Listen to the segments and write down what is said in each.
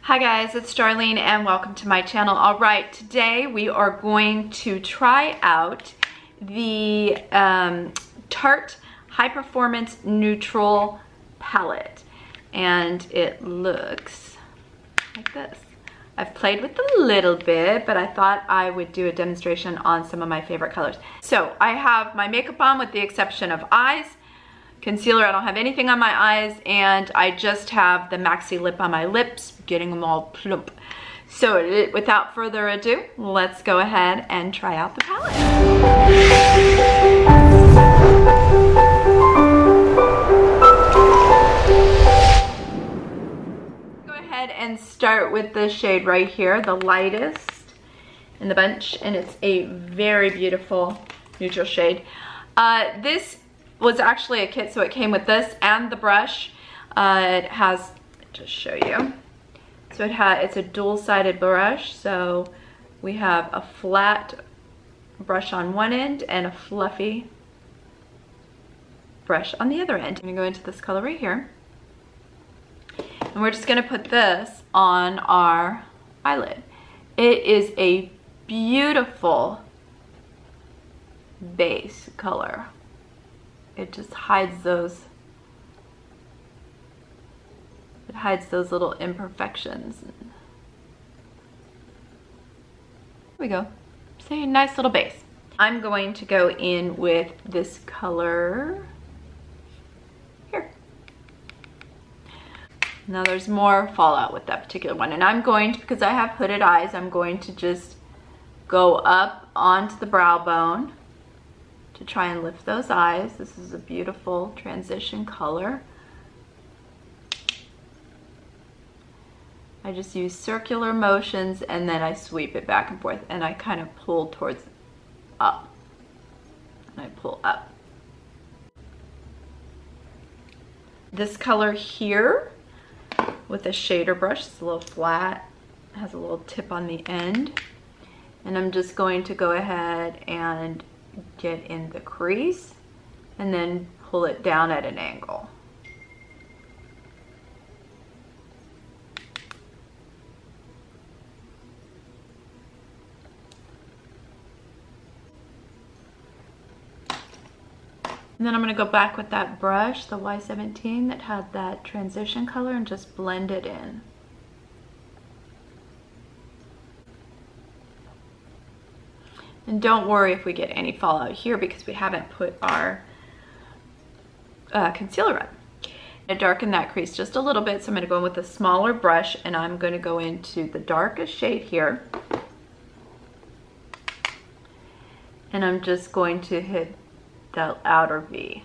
Hi guys, it's Darlene and welcome to my channel. All right, today we are going to try out the Tarte High Performance Neutral palette, and it looks like this. I've played with it a little bit, but I thought I would do a demonstration on some of my favorite colors. So I have my makeup on with the exception of eyes. Concealer, I don't have anything on my eyes, and I just have the Maxi lip on my lips, getting them all plump. So without further ado, let's go ahead and try out the palette. Go ahead and start with the shade right here, the lightest in the bunch, and it's a very beautiful neutral shade. This was actually a kit, so it came with this and the brush. It has, just show you. So it's a dual-sided brush, so we have a flat brush on one end and a fluffy brush on the other end. I'm gonna go into this color right here. And we're just gonna put this on our eyelid. It is a beautiful base color. It just hides those, little imperfections. There we go. So a nice little base. I'm going to go in with this color here. Now there's more fallout with that particular one, and I'm going to, because I have hooded eyes, I'm going to just go up onto the brow bone to try and lift those eyes. This is a beautiful transition color. I just use circular motions and then I sweep it back and forth, and I kind of pull towards up. And I pull up. This color here with a shader brush, it's a little flat, has a little tip on the end. And I'm just going to go ahead and get in the crease and then pull it down at an angle. And then I'm going to go back with that brush, the Y17 that had that transition color, and just blend it in. And don't worry if we get any fallout here, because we haven't put our concealer on. I darken that crease just a little bit, so I'm going to go in with a smaller brush, and I'm going to go into the darkest shade here. And I'm just going to hit the outer V.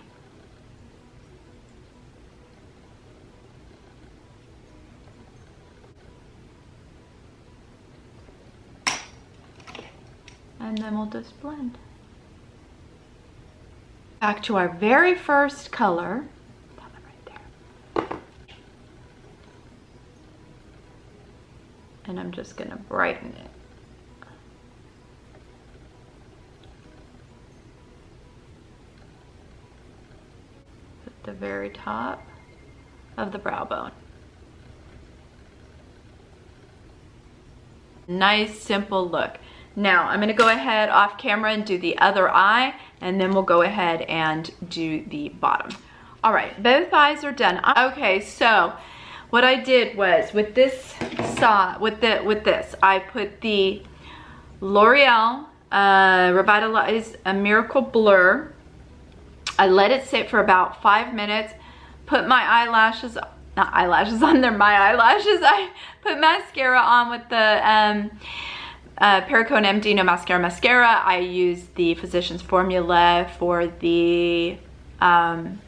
And then we'll just blend. Back to our very first color. That one right there. And I'm just gonna brighten it. At the very top of the brow bone. Nice, simple look. Now, I'm going to go ahead off camera and do the other eye, and then we'll go ahead and do the bottom. All right, both eyes are done. Okay, so what I did was with this, I put the L'Oreal Revitalize a Miracle Blur. I let it sit for about 5 minutes, put my eyelashes, not eyelashes on there, my eyelashes. I put mascara on with the Perricone MD No Mascara. I use the Physicians Formula for the upper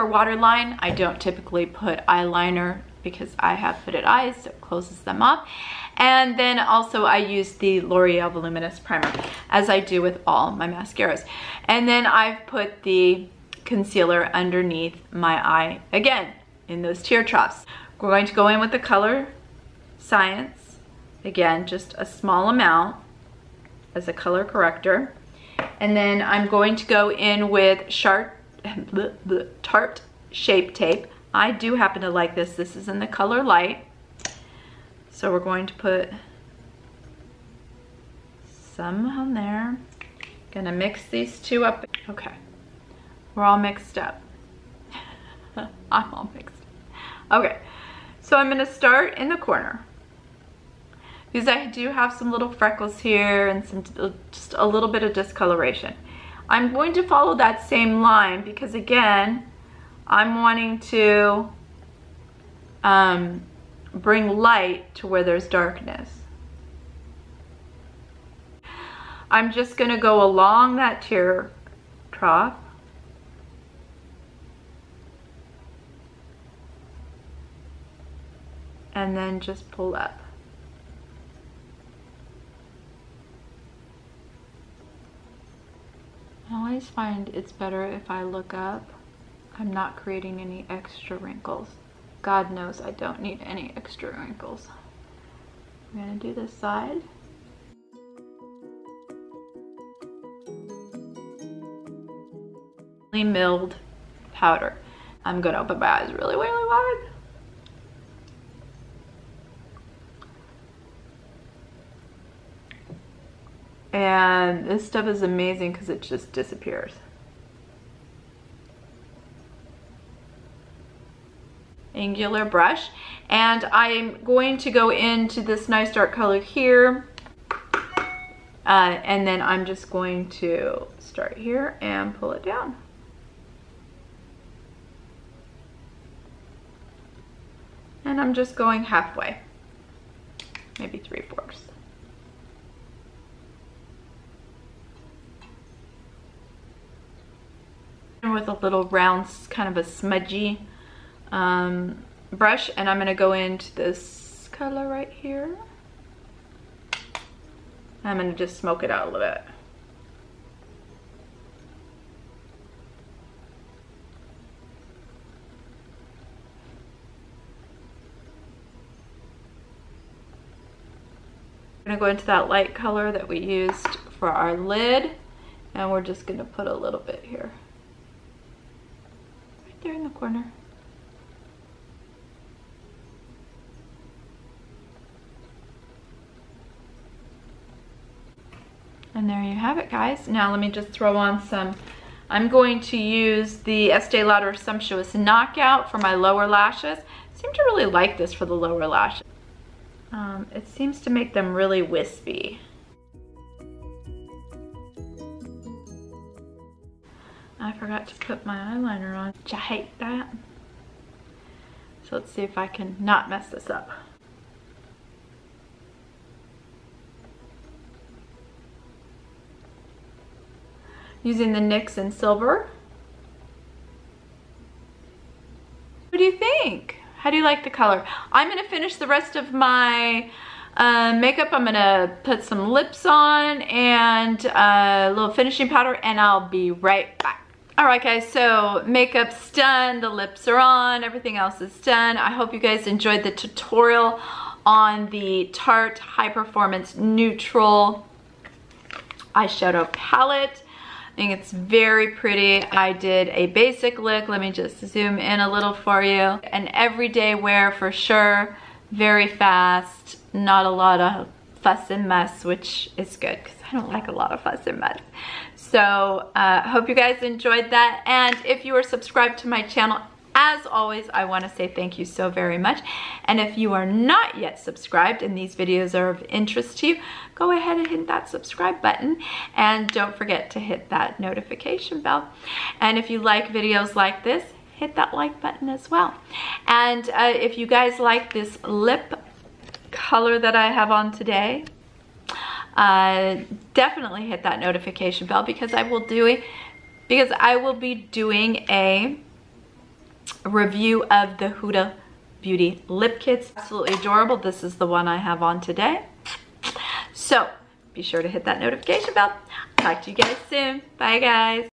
waterline. I don't typically put eyeliner because I have hooded eyes, so it closes them off. And then also I use the L'Oreal Voluminous Primer, as I do with all my mascaras. And then I've put the concealer underneath my eye again in those tear troughs. We're going to go in with the color Science. Again, just a small amount as a color corrector. And then I'm going to go in with Tarte Shape Tape. I do happen to like this. This is in the color Light. So we're going to put some on there. Gonna mix these two up. Okay, we're all mixed up. I'm all mixed. Okay, so I'm gonna start in the corner because I do have some little freckles here and some just a little bit of discoloration. I'm going to follow that same line because again, I'm wanting to bring light to where there's darkness. I'm just gonna go along that tear trough. And then just pull up. I always find it's better if I look up. I'm not creating any extra wrinkles. God knows I don't need any extra wrinkles. I'm gonna do this side. Milled powder. I'm gonna open my eyes really, really wide. And this stuff is amazing because it just disappears. Angular brush, and I'm going to go into this nice dark color here, and then I'm just going to start here and pull it down. And I'm just going halfway, maybe 3/4. With a little round, kind of a smudgy brush, and I'm going to go into this color right here. I'm going to just smoke it out a little bit. I'm going to go into that light color that we used for our lid, and we're just going to put a little bit here. Right there in the corner. And there you have it, guys. Now let me just throw on some, I'm going to use the Estee Lauder Sumptuous Knockout for my lower lashes. I seem to really like this for the lower lashes. It seems to make them really wispy. I forgot to put my eyeliner on. I hate that. So let's see if I can not mess this up. Using the NYX in Silver. What do you think? How do you like the color? I'm gonna finish the rest of my makeup. I'm gonna put some lips on and a little finishing powder, and I'll be right back. All right, guys, so makeup's done, the lips are on, everything else is done. I hope you guys enjoyed the tutorial on the Tarte High Performance Neutral eyeshadow palette. I think it's very pretty. I did a basic look. Let me just zoom in a little for you. An everyday wear for sure. Very fast, not a lot of fuss and mess, which is good because I don't like a lot of fuss and mess. So hope you guys enjoyed that. And if you are subscribed to my channel, as always, I want to say thank you so very much. And if you are not yet subscribed and these videos are of interest to you, go ahead and hit that subscribe button. And don't forget to hit that notification bell. And if you like videos like this, hit that like button as well. And if you guys like this lip color that I have on today, definitely hit that notification bell because I will be doing a review of the Huda Beauty lip kits. Absolutely adorable. This is the one I have on today. So be sure to hit that notification bell. Talk to you guys soon. Bye, guys.